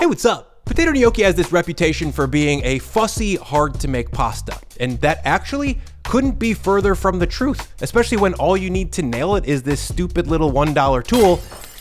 Hey, what's up? Potato gnocchi has this reputation for being a fussy, hard to make pasta, and that actually couldn't be further from the truth, especially when all you need to nail it is this stupid little $1 tool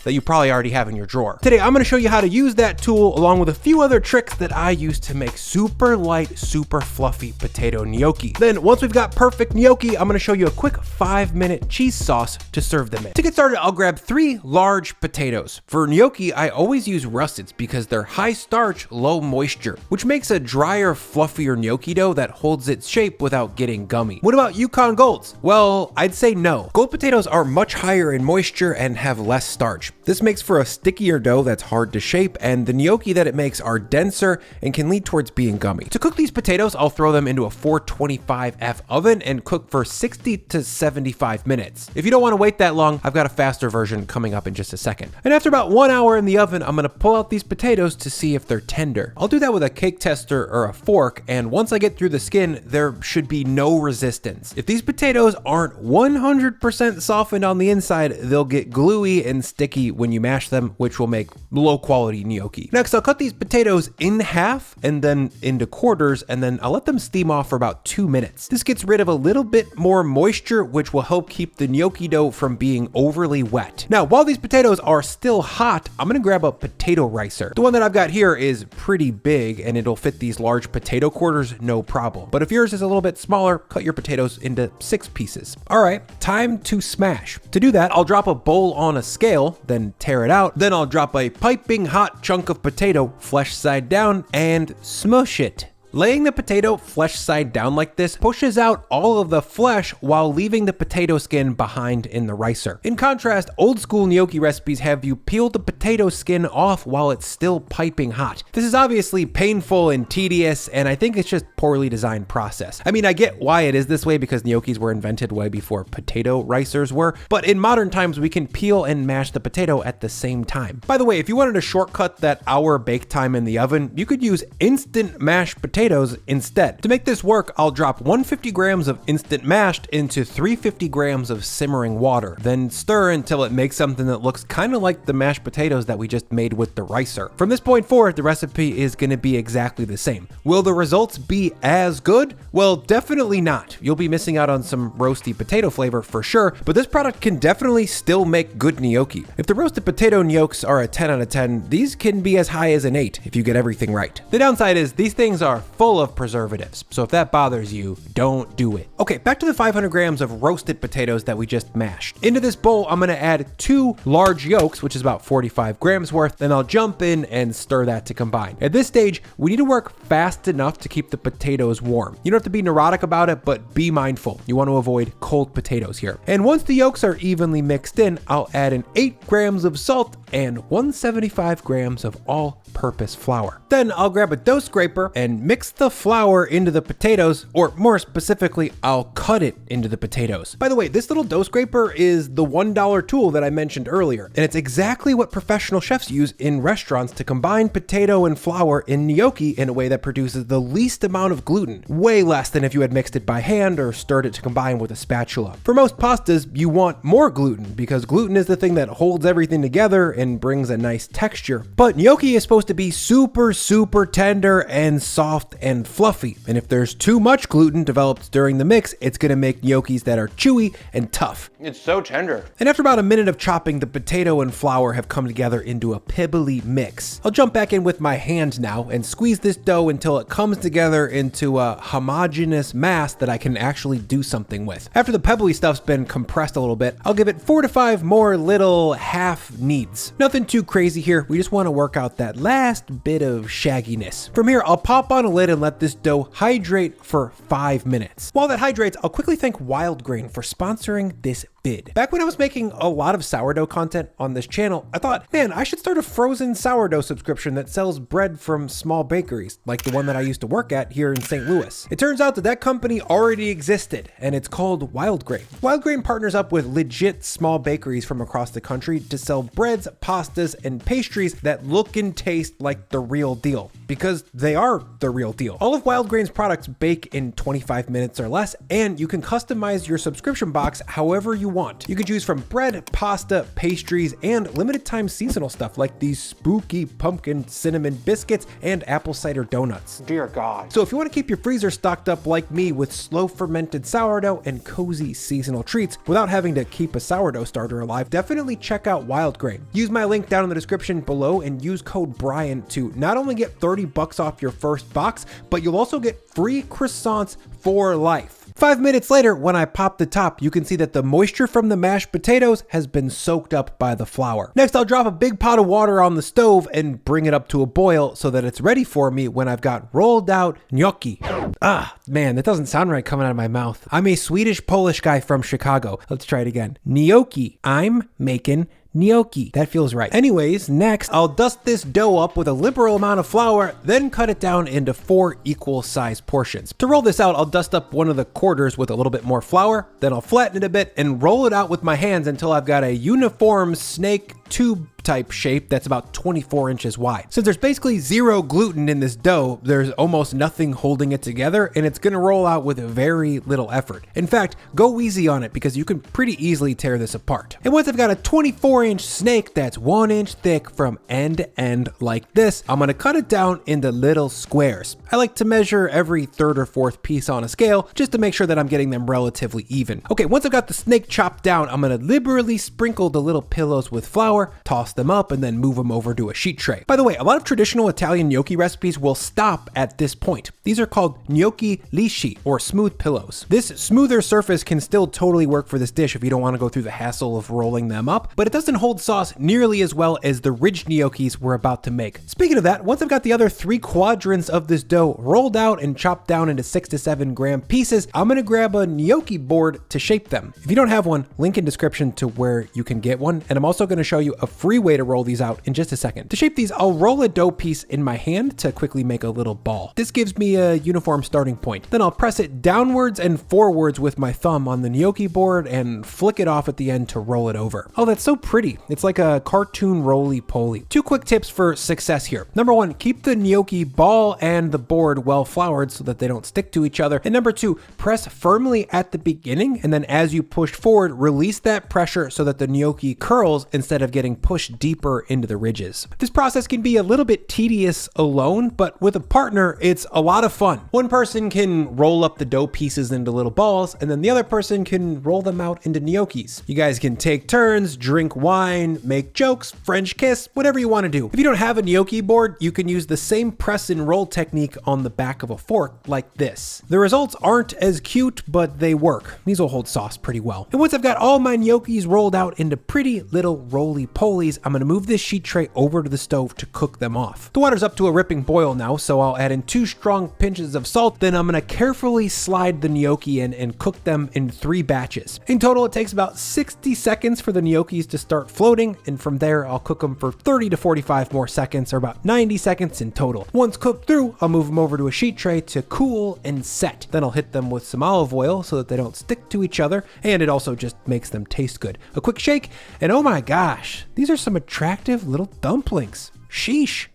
that you probably already have in your drawer. Today, I'm gonna show you how to use that tool along with a few other tricks that I use to make super light, super fluffy potato gnocchi. Then once we've got perfect gnocchi, I'm gonna show you a quick 5-minute cheese sauce to serve them in. To get started, I'll grab 3 large potatoes. For gnocchi, I always use russets because they're high starch, low moisture, which makes a drier, fluffier gnocchi dough that holds its shape without getting gummy. What about Yukon Golds? Well, I'd say no. Gold potatoes are much higher in moisture and have less starch. This makes for a stickier dough that's hard to shape, and the gnocchi that it makes are denser and can lead towards being gummy. To cook these potatoes, I'll throw them into a 425F oven and cook for 60 to 75 minutes. If you don't want to wait that long, I've got a faster version coming up in just a second. And after about 1 hour in the oven, I'm gonna pull out these potatoes to see if they're tender. I'll do that with a cake tester or a fork, and once I get through the skin, there should be no resistance. If these potatoes aren't 100% softened on the inside, they'll get gluey and sticky when you mash them, which will make low quality gnocchi. Next, I'll cut these potatoes in half and then into quarters, and then I'll let them steam off for about 2 minutes. This gets rid of a little bit more moisture, which will help keep the gnocchi dough from being overly wet. Now, while these potatoes are still hot, I'm gonna grab a potato ricer. The one that I've got here is pretty big and it'll fit these large potato quarters no problem. But if yours is a little bit smaller, cut your potatoes into 6 pieces. All right, time to smash. To do that, I'll drop a bowl on a scale, then tear it out. Then I'll drop a piping hot chunk of potato flesh side down and smush it. Laying the potato flesh side down like this pushes out all of the flesh while leaving the potato skin behind in the ricer. In contrast, old school gnocchi recipes have you peel the potato skin off while it's still piping hot. This is obviously painful and tedious, and I think it's just poorly designed process. I mean, I get why it is this way because gnocchis were invented way before potato ricers were, but in modern times we can peel and mash the potato at the same time. By the way, if you wanted to shortcut that hour bake time in the oven, you could use instant mashed potatoes instead. To make this work, I'll drop 150 grams of instant mashed into 350 grams of simmering water, then stir until it makes something that looks kind of like the mashed potatoes that we just made with the ricer. From this point forward, the recipe is going to be exactly the same. Will the results be as good? Well, definitely not. You'll be missing out on some roasty potato flavor for sure, but this product can definitely still make good gnocchi. If the roasted potato gnocchis are a 10 out of 10, these can be as high as an 8 if you get everything right. The downside is these things are full of preservatives, so if that bothers you, don't do it. Okay, back to the 500 grams of roasted potatoes that we just mashed. Into this bowl, I'm gonna add 2 large yolks, which is about 45 grams worth, then I'll jump in and stir that to combine. At this stage, we need to work fast enough to keep the potatoes warm. You don't have to be neurotic about it, but be mindful. You want to avoid cold potatoes here. And once the yolks are evenly mixed in, I'll add in 8 grams of salt and 175 grams of all-purpose flour. Then I'll grab a dough scraper and mix the flour into the potatoes, or more specifically, I'll cut it into the potatoes. By the way, this little dough scraper is the $1 tool that I mentioned earlier, and it's exactly what professional chefs use in restaurants to combine potato and flour in gnocchi in a way that produces the least amount of gluten, way less than if you had mixed it by hand or stirred it to combine with a spatula. For most pastas, you want more gluten because gluten is the thing that holds everything together and brings a nice texture. But gnocchi is supposed to be super, super tender and soft and fluffy. And if there's too much gluten developed during the mix, it's gonna make gnocchis that are chewy and tough. It's so tender. And after about a minute of chopping, the potato and flour have come together into a pibbly mix. I'll jump back in with my hand now and squeeze this dough until it comes together into a homogeneous mass that I can actually do something with. After the pebbly stuff's been compressed a little bit, I'll give it 4 to 5 more little half kneads. Nothing too crazy here, we just want to work out that last bit of shagginess. From here, I'll pop on a lid and let this dough hydrate for 5 minutes. While that hydrates, I'll quickly thank Wild Grain for sponsoring this bid. Back when I was making a lot of sourdough content on this channel, I thought, man, I should start a frozen sourdough subscription that sells bread from small bakeries, like the one that I used to work at here in St. Louis. It turns out that that company already existed, and it's called Wild Grain. Wild Grain partners up with legit small bakeries from across the country to sell breads, pastas, and pastries that look and taste like the real deal, because they are the real deal. All of Wild Grain's products bake in 25 minutes or less, and you can customize your subscription box however you want. You can choose from bread, pasta, pastries, and limited time seasonal stuff like these spooky pumpkin cinnamon biscuits and apple cider donuts. Dear God. So if you want to keep your freezer stocked up like me with slow fermented sourdough and cozy seasonal treats without having to keep a sourdough starter alive, definitely check out Wild Grain. Use my link down in the description below and use code Brian to not only get $30 off your first box, but you'll also get free croissants for life. 5 minutes later, when I pop the top, you can see that the moisture from the mashed potatoes has been soaked up by the flour. Next, I'll drop a big pot of water on the stove and bring it up to a boil so that it's ready for me when I've got rolled out gnocchi. Ah, man, that doesn't sound right coming out of my mouth. I'm a Swedish-Polish guy from Chicago. Let's try it again. Gnocchi. I'm making gnocchi. That feels right. Anyways, next, I'll dust this dough up with a liberal amount of flour, then cut it down into 4 equal sized portions. To roll this out, I'll dust up one of the quarters with a little bit more flour, then I'll flatten it a bit and roll it out with my hands until I've got a uniform snake tube type shape that's about 24 inches wide. Since there's basically zero gluten in this dough, there's almost nothing holding it together, and it's gonna roll out with very little effort. In fact, go easy on it because you can pretty easily tear this apart. And once I've got a 24-inch snake that's 1 inch thick from end to end like this, I'm gonna cut it down into little squares. I like to measure every 3rd or 4th piece on a scale just to make sure that I'm getting them relatively even. Okay, once I've got the snake chopped down, I'm gonna liberally sprinkle the little pillows with flour, toss them up, and then move them over to a sheet tray. By the way, a lot of traditional Italian gnocchi recipes will stop at this point. These are called gnocchi lisci, or smooth pillows. This smoother surface can still totally work for this dish if you don't want to go through the hassle of rolling them up, but it doesn't hold sauce nearly as well as the ridge gnocchis we're about to make. Speaking of that, once I've got the other 3 quadrants of this dough rolled out and chopped down into 6 to 7 gram pieces, I'm gonna grab a gnocchi board to shape them. If you don't have one, link in description to where you can get one, and I'm also gonna show you a free way to roll these out in just a second. To shape these, I'll roll a dough piece in my hand to quickly make a little ball. This gives me a uniform starting point. Then I'll press it downwards and forwards with my thumb on the gnocchi board and flick it off at the end to roll it over. Oh, that's so pretty. It's like a cartoon roly-poly. 2 quick tips for success here. Number 1, keep the gnocchi ball and the board well floured so that they don't stick to each other. And number 2, press firmly at the beginning, and then as you push forward, release that pressure so that the gnocchi curls instead of getting pushed deeper into the ridges. This process can be a little bit tedious alone, but with a partner, it's a lot of fun. One person can roll up the dough pieces into little balls, and then the other person can roll them out into gnocchis. You guys can take turns, drink wine, make jokes, French kiss, whatever you want to do. If you don't have a gnocchi board, you can use the same press and roll technique on the back of a fork like this. The results aren't as cute, but they work. These will hold sauce pretty well. And once I've got all my gnocchis rolled out into pretty little roly-polies, I'm gonna move this sheet tray over to the stove to cook them off. The water's up to a ripping boil now, so I'll add in 2 strong pinches of salt. Then I'm gonna carefully slide the gnocchi in and cook them in 3 batches. In total, it takes about 60 seconds for the gnocchis to start floating, and from there, I'll cook them for 30 to 45 more seconds, or about 90 seconds in total. Once cooked through, I'll move them over to a sheet tray to cool and set. Then I'll hit them with some olive oil so that they don't stick to each other, and it also just makes them taste good. A quick shake, and oh my gosh, these are some attractive little dumplings. Sheesh.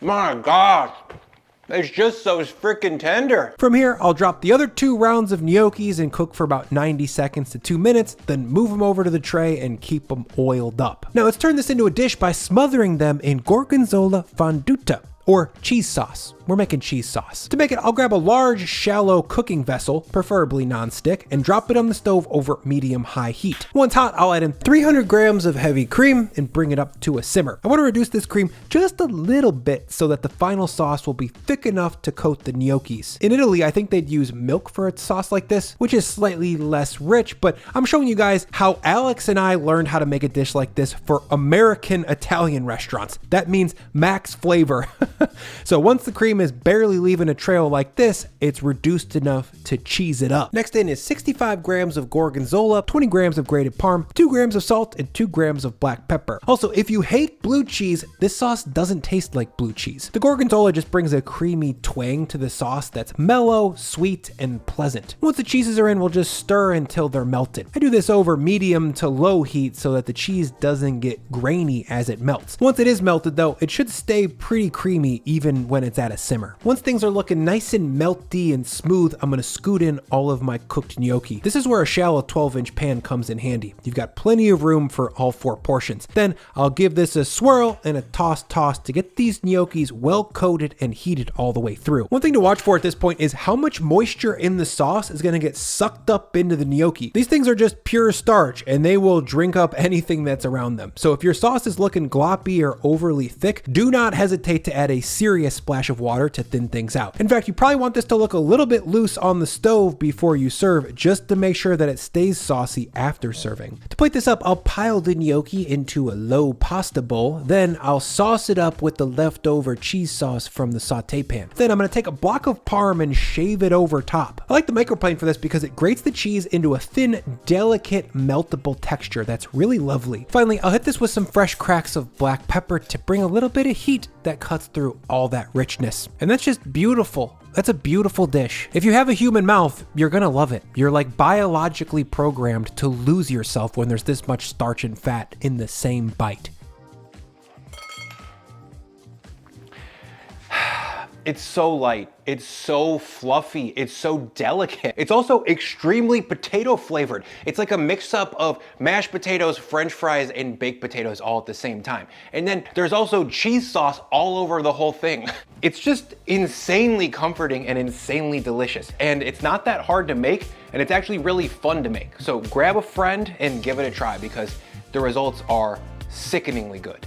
My God. It's just so freaking tender. From here, I'll drop the other 2 rounds of gnocchis and cook for about 90 seconds to 2 minutes, then move them over to the tray and keep them oiled up. Now let's turn this into a dish by smothering them in Gorgonzola fonduta, or cheese sauce. We're making cheese sauce. To make it, I'll grab a large, shallow cooking vessel, preferably non-stick, and drop it on the stove over medium-high heat. Once hot, I'll add in 300 grams of heavy cream and bring it up to a simmer. I want to reduce this cream just a little bit so that the final sauce will be thick enough to coat the gnocchis. In Italy, I think they'd use milk for a sauce like this, which is slightly less rich, but I'm showing you guys how Alex and I learned how to make a dish like this for American Italian restaurants. That means max flavor. So once the cream is barely leaving a trail like this, it's reduced enough to cheese it up. Next in is 65 grams of Gorgonzola, 20 grams of grated parm, 2 grams of salt, and 2 grams of black pepper. Also, if you hate blue cheese, this sauce doesn't taste like blue cheese. The Gorgonzola just brings a creamy twang to the sauce that's mellow, sweet, and pleasant. Once the cheeses are in, we'll just stir until they're melted. I do this over medium to low heat so that the cheese doesn't get grainy as it melts. Once it is melted though, it should stay pretty creamy creamy even when it's at a simmer. Once things are looking nice and melty and smooth, I'm gonna scoot in all of my cooked gnocchi. This is where a shallow 12-inch pan comes in handy. You've got plenty of room for all 4 portions. Then I'll give this a swirl and a toss to get these gnocchis well coated and heated all the way through. One thing to watch for at this point is how much moisture in the sauce is gonna get sucked up into the gnocchi. These things are just pure starch and they will drink up anything that's around them. So if your sauce is looking gloppy or overly thick, do not hesitate to add a serious splash of water to thin things out. In fact, you probably want this to look a little bit loose on the stove before you serve, just to make sure that it stays saucy after serving. To plate this up, I'll pile the gnocchi into a low pasta bowl. Then I'll sauce it up with the leftover cheese sauce from the saute pan. Then I'm gonna take a block of parm and shave it over top. I like the microplane for this because it grates the cheese into a thin, delicate, meltable texture that's really lovely. Finally, I'll hit this with some fresh cracks of black pepper to bring a little bit of heat that cuts through all that richness. And that's just beautiful. That's a beautiful dish. If you have a human mouth, you're gonna love it. You're like biologically programmed to lose yourself when there's this much starch and fat in the same bite. It's so light, it's so fluffy, it's so delicate. It's also extremely potato flavored. It's like a mix up of mashed potatoes, french fries, and baked potatoes all at the same time. And then there's also cheese sauce all over the whole thing. It's just insanely comforting and insanely delicious. And it's not that hard to make, and it's actually really fun to make. So grab a friend and give it a try because the results are sickeningly good.